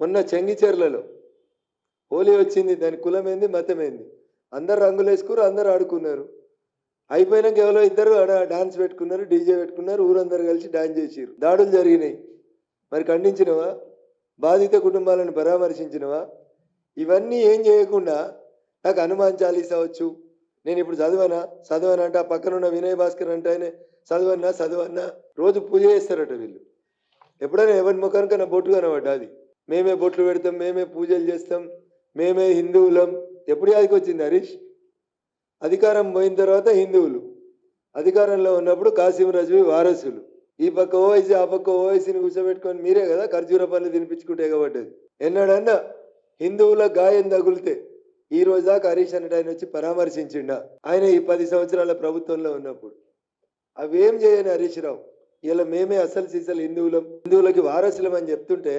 మొన్న చెంగిచెర్లలో హోలీ వచ్చింది, దాని కులమేంది మతమేంది, అందరు రంగులు వేసుకున్నారు, అందరు ఆడుకున్నారు. అయిపోయినాక ఎవరో ఇద్దరు ఆడ డాన్స్ పెట్టుకున్నారు, డీజే పెట్టుకున్నారు, ఊరందరూ కలిసి డాన్స్ చేసిరు, దాడులు జరిగినాయి. మరి ఖండించినవా? బాధిత కుటుంబాలను పరామర్శించినవా? ఇవన్నీ ఏం చేయకుండా నాకు హనుమాన్ చాలీసా వచ్చు, నేను ఇప్పుడు చదవనా అంటే ఆ పక్కన ఉన్న వినయ్ భాస్కర్ అంటే ఆయన చదవన్నా రోజు పూజ చేస్తారట వీళ్ళు. ఎప్పుడైనా ఎవరి ముఖానికన్నా బొట్టు కనబడ్డా? అది మేమే బొట్లు పెడతాం, మేమే పూజలు చేస్తాం, మేమే హిందువులం. ఎప్పుడు యాదికి వచ్చింది హరీష్? అధికారం పోయిన తర్వాత హిందువులు, అధికారంలో ఉన్నప్పుడు కాసిం రజ్వీ వారసులు. ఈ పక్క ఓవైసీ, ఆ పక్క ఓవైసీని కూర్చోబెట్టుకొని మీరే కదా ఖర్జూర పనులు తినిపించుకుంటే ఎగబడ్డది. ఎన్నడన్నా హిందువుల గాయం తగులితే ఈ రోజు దాకా హరీష్ అన్నట్టు ఆయన వచ్చి పరామర్శించిండా? ఆయన ఈ 10 సంవత్సరాల ప్రభుత్వంలో ఉన్నప్పుడు అవేం చేయని హరీష్ రావు ఇలా మేమే అసలు సీసలు హిందువులకి వారసులం అని చెప్తుంటే